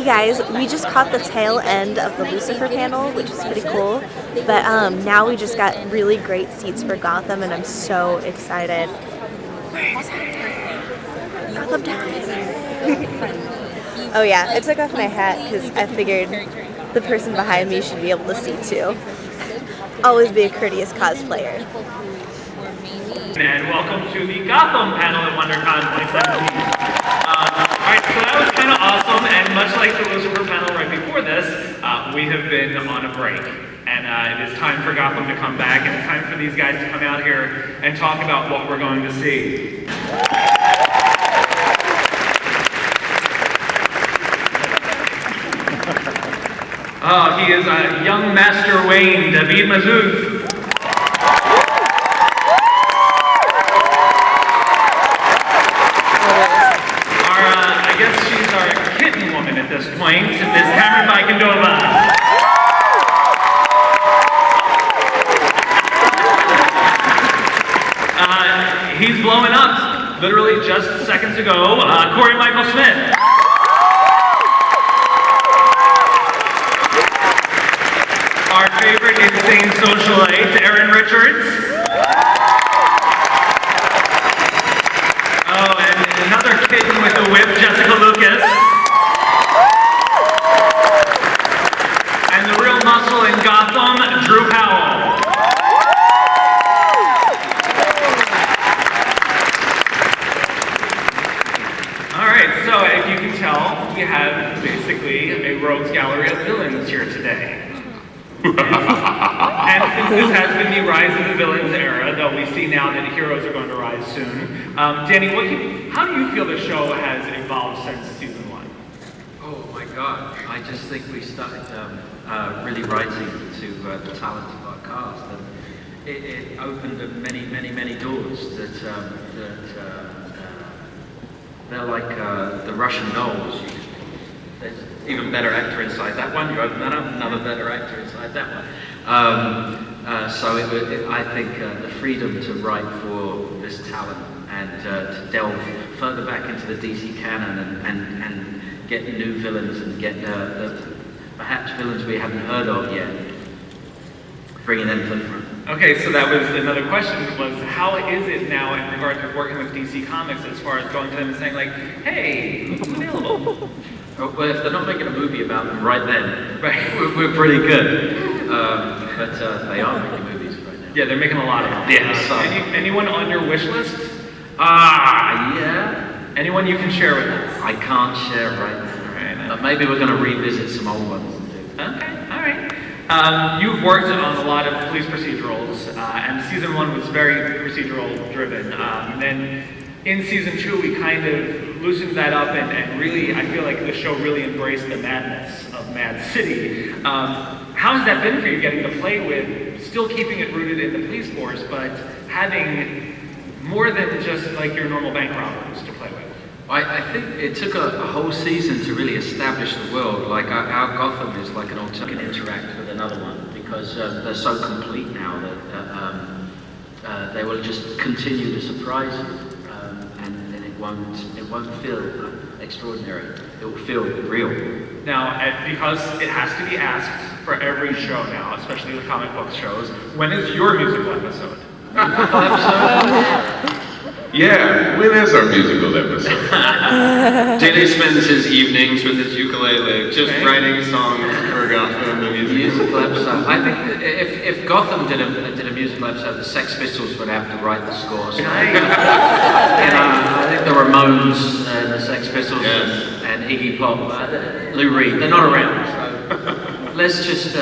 guys, we just caught the tail end of the Lucifer panel, which is pretty cool. But now we just got really great seats for Gotham, and I'm so excited. Gotham Panel. Oh yeah, I took off my hat because I figured the person behind me should be able to see too. Always be a courteous cosplayer. And welcome to the Gotham Panel at WonderCon 2017. Alright, so that was kind of awesome, and much like the Lucifer panel right before this, we have been on a break. And it is time for Gotham to come back, and it's time for these guys to come out here and talk about what we're going to see. Oh, he is a young Master Wayne, David Mazouz. I guess she's our kitten woman at this point, Miss Camren Bicondova. He's blowing up, literally just seconds ago, Cory Michael Smith. Our favorite insane socialite, Erin Richards. Oh, and another kitten with a whip, Jessica Lucas. And the real muscle in Gotham, Drew Powell. Alright, so if you can tell, we have basically a rogues gallery of villains here today. And since this has been the rise of the villains era, though we see now that heroes are going to rise soon, Danny, how do you feel the show has evolved since season 1? Oh my God, I just think we started really rising to the talent of our cast, and it opened up many doors that they're like the Russian dolls. There's even better actor inside that one. You open that up, another better actor inside that one. So I think the freedom to write for this talent and to delve further back into the DC canon and get new villains and get perhaps villains we haven't heard of yet, bringing them to the front. Okay, so that was another question, was how is it now in regards to working with DC Comics as far as going to them and saying like, hey, who's available? Well, if they're not making a movie about them right then, we're pretty good. But they are making movies right now. Yeah, they're making a lot of them. Yeah. Anyone on your wish list? Yeah. Anyone you can share with us? I can't share right now. Right. But maybe we're going to revisit some old ones. Okay, all right. You've worked on a lot of police procedurals, and season 1 was very procedural driven. And then in season 2, we kind of loosened that up, and really, I feel like the show really embraced the madness of Mad City. How has that been for you, getting to play with, still keeping it rooted in the police force, but having more than just like your normal bank robbers to play with? I think it took a whole season to really establish the world. Like our Gotham is like an alternative, interact with another one, because they're so complete now that they will just continue to surprise you. And it won't feel extraordinary. It will feel real. Now, because it has to be asked for every show now, especially the comic book shows, when is your musical episode? Yeah, when is our musical episode? Danny spends his evenings with his ukulele, just writing songs for Gotham. The musical episode. I think if Gotham did a musical episode, the Sex Pistols would have to write the score. So I think the Ramones, the Sex Pistols, and Iggy Pop, Lou Reed, they're not around. So let's just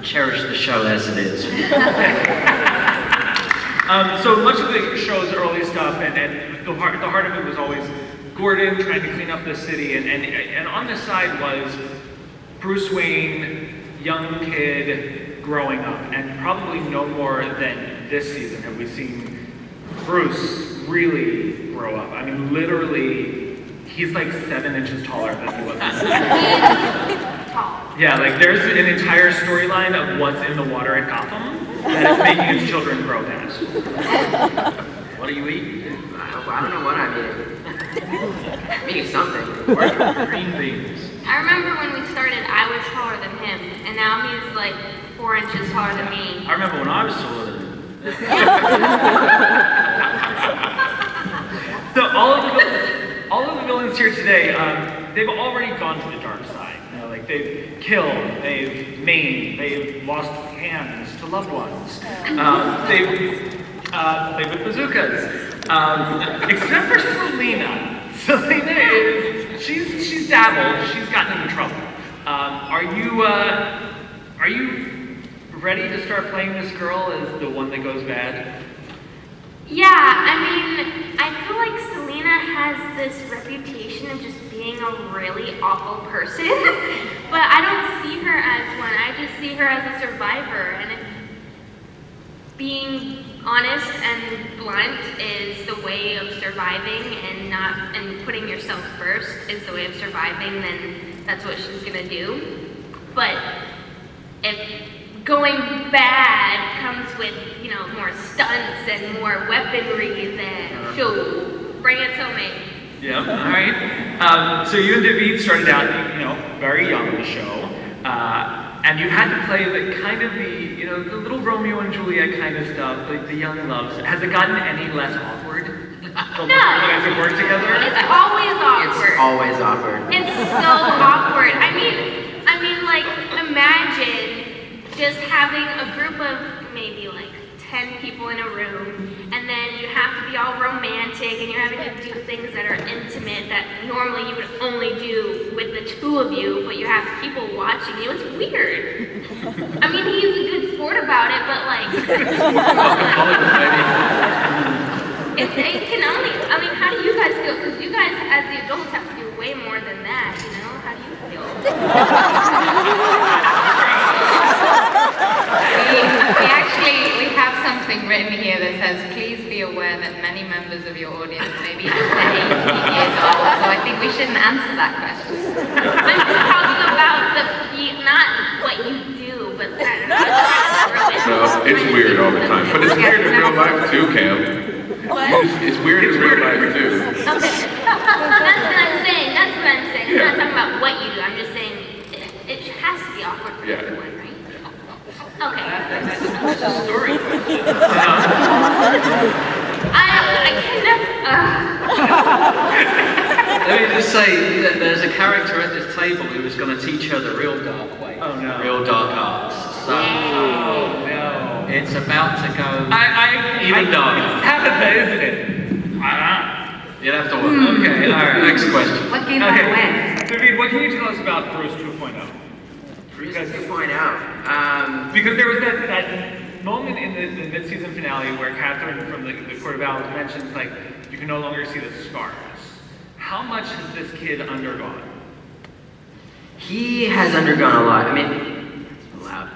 cherish the show as it is. So much of the show's early stuff, and the heart of it was always Gordon trying to clean up the city, and on this side was Bruce Wayne, young kid, growing up, and probably no more than this season have we seen Bruce really grow up. I mean, literally, he's like 7 inches taller than he was. Yeah, like there's an entire storyline of what's in the water at Gotham that is making his children grow fast. What do you eat? I don't know what I'm eating. Meaning something. Green beans. I remember when we started, I was taller than him, and now he's like 4 inches taller than me. I remember when I was taller than him. So all of the villains here today, they've already gone to the dark side. You know, like they've killed, they've maimed, they've lost hands to loved ones. They've played with bazookas. Except for Selina. Selina she's dabbled. She's gotten into trouble. Are you ready to start playing this girl as the one that goes bad? Yeah, I mean, I feel like Selina has this reputation of just being a really awful person, but I don't see her as one. I just see her as a survivor, and if being honest and blunt is the way of surviving and putting yourself first is the way of surviving, then that's what she's gonna do. But if going bad comes with, you know, more stunts and more weaponry, then she'll bring it to me. Yeah, all right. So you and David started out, you know, very young in the show. And you've had to play the kind of the little Romeo and Juliet kind of stuff, like the young loves. Has it gotten any less awkward? No. You guys have worked together? It's always awkward. It's always awkward. It's so awkward. I mean, like, imagine just having a group of maybe like 10 people in a room, and then you have to be all romantic, and you're having to do things that are intimate that normally you would only do with the two of you, but you have people watching you. It's weird. I mean, he's a good sport about it, but like, it can only, I mean, how do you guys feel? Because you guys, as the adults, have to do way more than that, you know? How do you feel? We have something written here that says, please be aware that many members of your audience may be under 18 years old, so I think we shouldn't answer that question. I'm just talking about not what you do, but No, it's weird all the time. But it's weird in real life too, Cam. It's weird in real life too. Okay. That's what I'm saying. I'm not talking about what you do. I'm just saying it has to be awkward for everyone, right? Okay. That's a story. I can never. Let me just say that there's a character at this table who was going to teach her the real dark way. Oh no. Real dark arts. So, oh no. It's about to go even darker. darker. It's Tabitha, isn't it? You'd have to look. Okay, alright, next question. What game okay. Win? David, what can you tell us about Bruce 2.0? Bruce 2.0. Because there was that moment in the mid-season finale where Catherine from the Court of Owls mentions, like, you can no longer see the scars. How much has this kid undergone? He has undergone a lot. I mean, that's loud.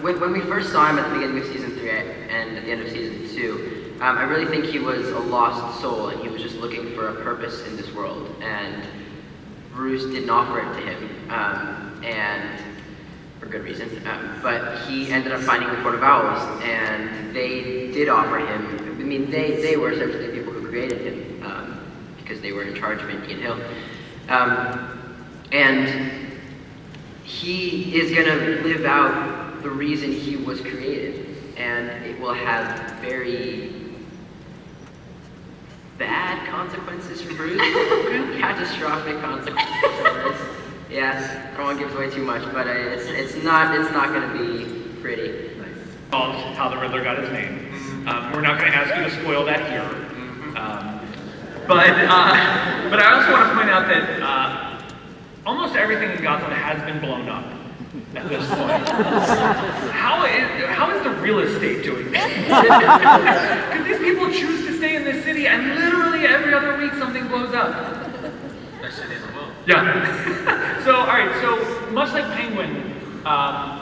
When we first saw him at the beginning of season 3 and at the end of season 2, I really think he was a lost soul, and he was just looking for a purpose in this world. And Bruce didn't offer it to him, and for good reason. But he ended up finding the Court of Owls, and they did offer him. I mean, they were essentially the people who created him, because they were in charge of Indian Hill. And he is going to live out the reason he was created, and it will have very bad consequences for Bruce, catastrophic consequences for Bruce. Yeah, I don't want to give away too much, but it's not going to be pretty. Called how the Riddler got his name. We're not going to ask you to spoil that here. But I also want to point out that almost everything in Gotham has been blown up at this point. How is the real estate doing this? Because these people choose to stay in this city, and literally every other week something blows up. Best city in the world. Yeah. So, all right. So much like Penguin,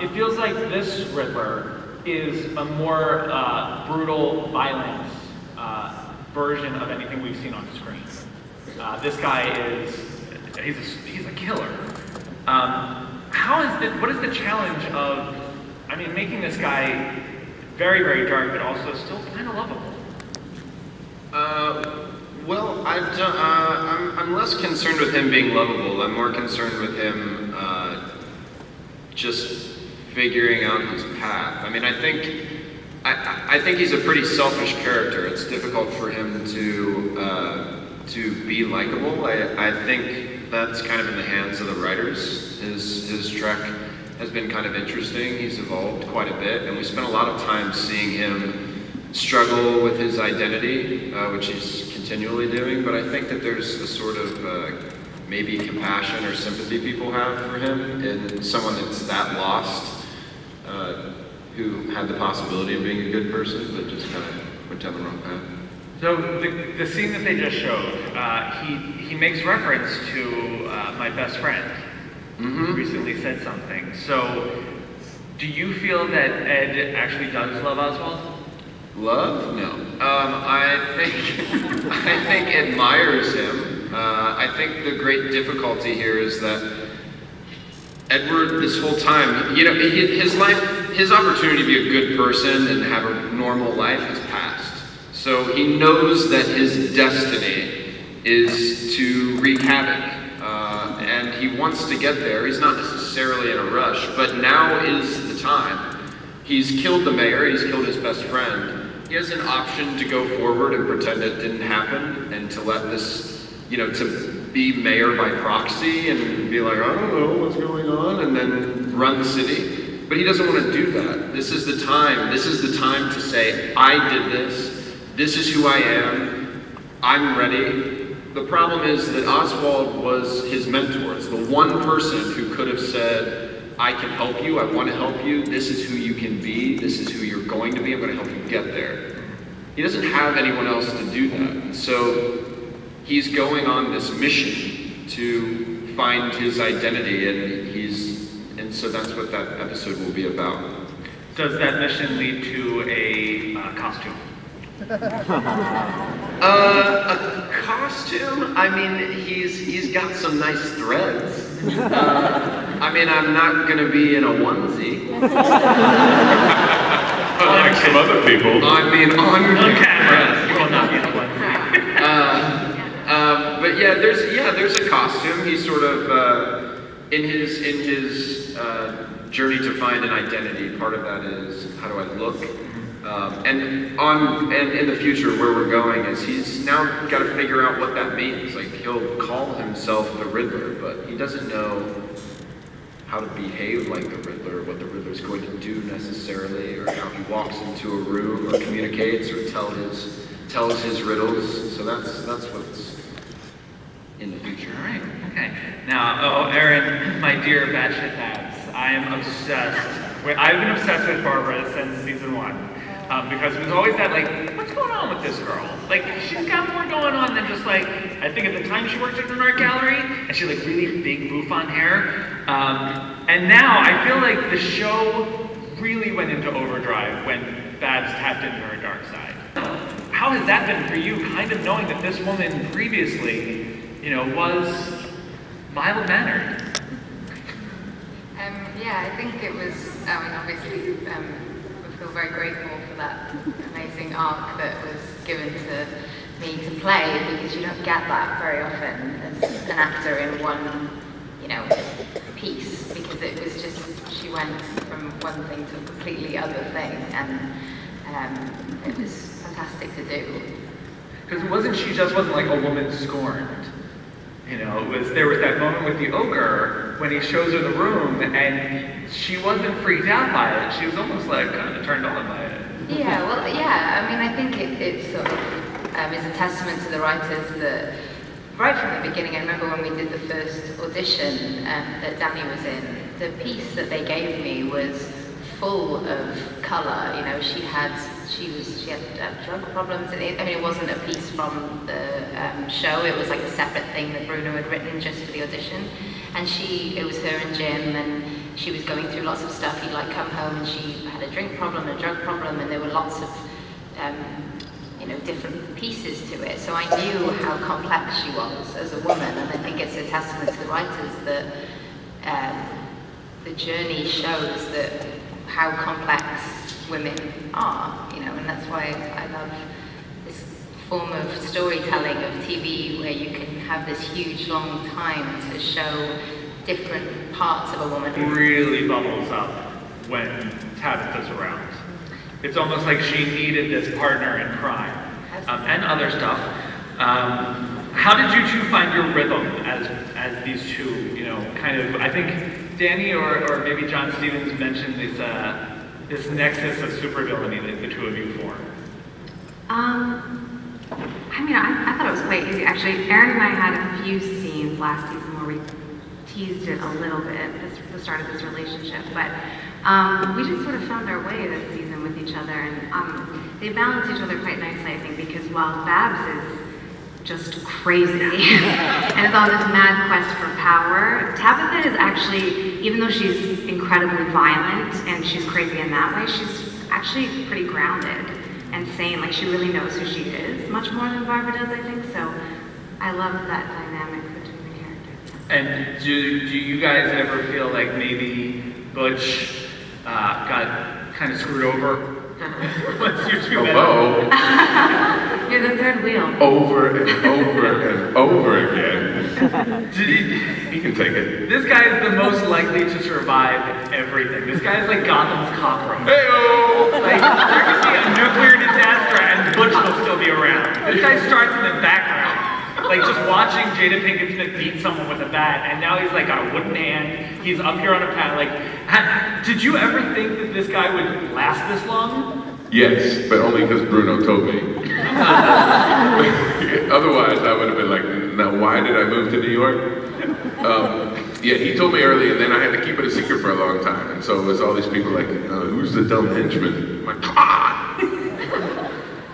it feels like this Riddler is a more brutal, violent version of anything we've seen on screen. This guy he's a killer. What is the challenge of, I mean, making this guy very, very dark, but also still kind of lovable? Well, I'm less concerned with him being lovable. I'm more concerned with him just figuring out his path. I mean, I think he's a pretty selfish character. It's difficult for him to be likable. I think that's kind of in the hands of the writers. His trek has been kind of interesting. He's evolved quite a bit, and we spent a lot of time seeing him struggle with his identity, which he's continually doing. But I think that there's a sort of maybe compassion or sympathy people have for him in someone that's that lost, who had the possibility of being a good person, but just kind of went down the wrong path. So the scene that they just showed, he makes reference to my best friend, who recently said something. So do you feel that Ed actually does love Oswald? Love? No. I think admires him. I think the great difficulty here is that Edward, this whole time, you know, his life, his opportunity to be a good person and have a normal life has passed. So he knows that his destiny is to wreak havoc, and he wants to get there. He's not necessarily in a rush, but now is the time. He's killed the mayor, he's killed his best friend. He has an option to go forward and pretend it didn't happen and to let this, you know, to be mayor by proxy and be like, I don't know what's going on, and then run the city. But he doesn't want to do that. This is the time. This is the time to say, I did this. This is who I am. I'm ready. The problem is that Oswald was his mentor. It's the one person who could have said, I can help you, I want to help you, this is who you can be, this is who you're going to be, I'm going to help you get there. He doesn't have anyone else to do that. And so he's going on this mission to find his identity, and so that's what that episode will be about. Does that mission lead to a costume? A costume? I mean, he's got some nice threads. I mean, I'm not gonna be in a onesie. Unlike some other people. I mean, on camera. You will not be in a onesie. But yeah, there's a costume. He's sort of in his journey to find an identity. Part of that is, how do I look? And in the future, where we're going is he's now got to figure out what that means. Like, he'll call himself the Riddler, but he doesn't know how to behave like the Riddler, what the Riddler's going to do necessarily, or how he walks into a room or communicates or tells his riddles. So that's what's in the future. All right. Okay. Now, Erin, my dear batshit tabs, I am obsessed. I've been obsessed with Barbara since season 1. Because it was always that, like, what's going on with this girl? Like, she's got more going on than just, like, I think at the time she worked at an art gallery, and she had, like, really big bouffant hair. And now I feel like the show really went into overdrive when Babs tapped into her dark side. How has that been for you, kind of knowing that this woman previously, you know, was mild-mannered? Yeah, I think it was, I mean, obviously, we feel very grateful for that amazing arc that was given to me to play, because you don't get that very often as an actor in one, you know, piece, because it was just, she went from one thing to a completely other thing, and it was fantastic to do. Because she just wasn't like a woman scorned. You know, there was that moment with the ogre when he shows her the room, and she wasn't freaked out by it. She was almost like kind of turned on by it. Yeah, well, yeah. I mean, I think it sort of is a testament to the writers that right from the beginning. I remember when we did the first audition that Danny was in. The piece that they gave me was full of colour. You know, she had drug problems. I mean, it wasn't a piece from the show. It was like a separate thing that Bruno had written just for the audition. And it was her and Jim, and she was going through lots of stuff. He'd like come home and she had a drink problem, a drug problem, and there were lots of, you know, different pieces to it. So I knew how complex she was as a woman, and I think it's a testament to the writers that the journey shows that how complex women are, you know, and that's why I love this form of storytelling of TV where you can have this huge long time to show different parts of a woman. It really bubbles up when Tabitha's around. It's almost like she needed this partner in crime, and other stuff. How did you two find your rhythm as these two, you know, kind of, I think Danny or maybe John Stevens mentioned this nexus of supervillainy that the two of you form. I mean, I thought it was quite easy. Actually, Erin and I had a few scenes last season where we teased it a little bit at the start of this relationship, but we just sort of found our way this season with each other, and they balance each other quite nicely, I think, because while Babs is just crazy and is on this mad quest for power, Tabitha is actually, even though she's incredibly violent and she's crazy in that way, she's actually pretty grounded and sane. Like, she really knows who she is, much more than Barbara does, I think. So I love that dynamic between the characters. And do you guys ever feel like maybe Butch got kind of screwed over? Once you two met? You're the third wheel. Over and over and over again. He can take it. This guy is the most likely to survive everything. This guy is like Gotham's cockroach. Hey-o! Like, there could be a nuclear disaster and Butch will still be around. This guy starts in the background, like just watching Jada Pinkett Smith beat someone with a bat, and now he's like got a wooden hand. He's up here on a pad. Like, did you ever think that this guy would last this long? Yes, but only because Bruno told me. Otherwise, I would have been like, now why did I move to New York? Yeah, he told me early, and then I had to keep it a secret for a long time. And so it was all these people like, who's the dumb henchman? I'm like, come on!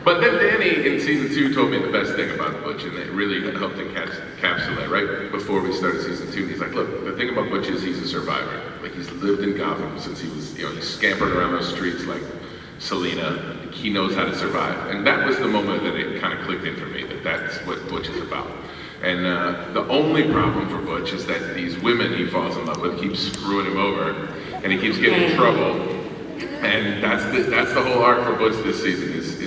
But then Danny in season 2 told me the best thing about Butch, and it really helped encapsulate right before we started season 2. He's like, look, the thing about Butch is he's a survivor. Like, he's lived in Gotham since he was, you know, he's scampered around those streets like Selina. He knows how to survive. And that was the moment that it kind of clicked in for me, that that's what Butch is about. And the only problem for Butch is that these women he falls in love with keep screwing him over, and he keeps getting in trouble. And that's the whole arc for Butch this season, is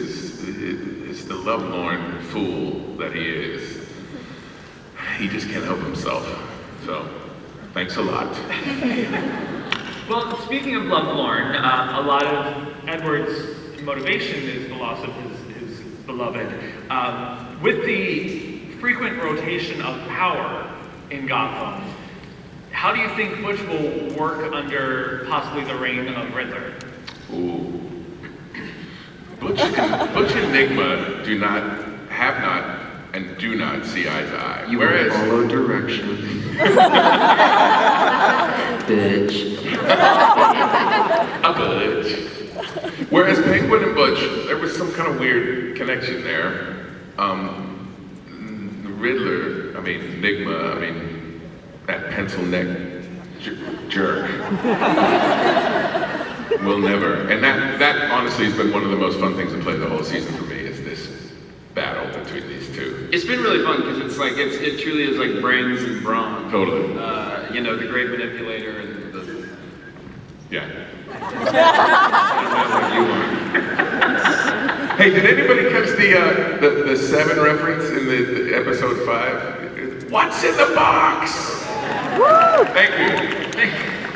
the lovelorn fool that he is. He just can't help himself. So, thanks a lot. Well, speaking of lovelorn, a lot of Edward's motivation is the loss of his beloved. With the frequent rotation of power in Gotham, how do you think Butch will work under possibly the reign of Riddler? Ooh. Butch and Nigma have not, and do not see eye to eye. You will follow directions. Bitch. A bitch. Whereas Penguin and Butch, there was some kind of weird connection there. Riddler, Nigma, that pencil neck jerk. Will never. And that honestly has been one of the most fun things to play the whole season for me, is this battle between these two. It's been really fun because it's like it truly is like brains and brawn. Totally. You know, the great manipulator and the. Yeah. Hey, did anybody catch the 7 reference in the episode 5? What's in the box? Woo! Thank you.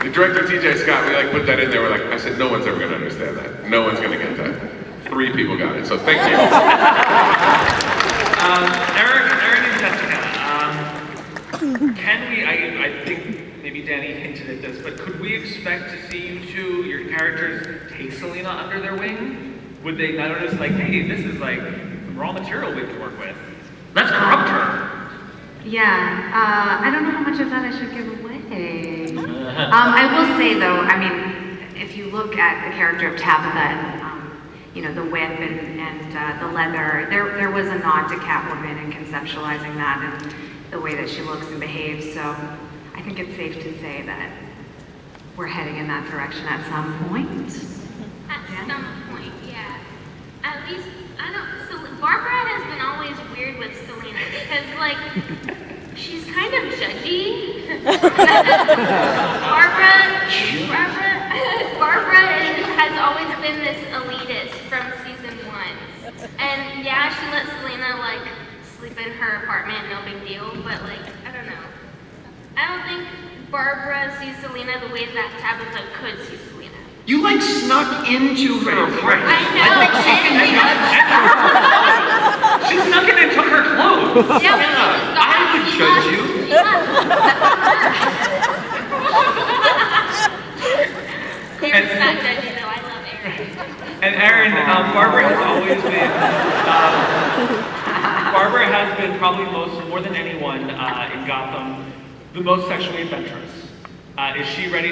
The director, TJ Scott, we put that in there. I said, no one's ever going to understand that. No one's going to get that. 3 people got it, so thank you. Erin and Jessica, can we, I think maybe Danny hinted at this, but could we expect to see you two, your characters, take Selina under their wing? Would they notice, hey, this is raw material we can work with? Let's corrupt her. Yeah, I don't know how much of that I should give away. I will say though, if you look at the character of Tabitha and the whip and the leather, there was a nod to Catwoman and conceptualizing that and the way that she looks and behaves. So I think it's safe to say that we're heading in that direction at some point. At some point, yeah. At least, I don't. So Barbara has been always weird with Selina because she's kind of judgy. Barbara has always been this elitist from season 1. And yeah, she let Selina like sleep in her apartment, no big deal. But like, I don't know. I don't think Barbara sees Selina the way that Tabitha could see Selina. You like snuck into her apartment. I know. She snuck in and took her clothes. Yeah, but she was gone. I would judge you. She left. Erin's not judging though. I love Erin. And Erin, Barbara has always been, Barbara has been probably more than anyone in Gotham, the most sexually adventurous. Is she ready to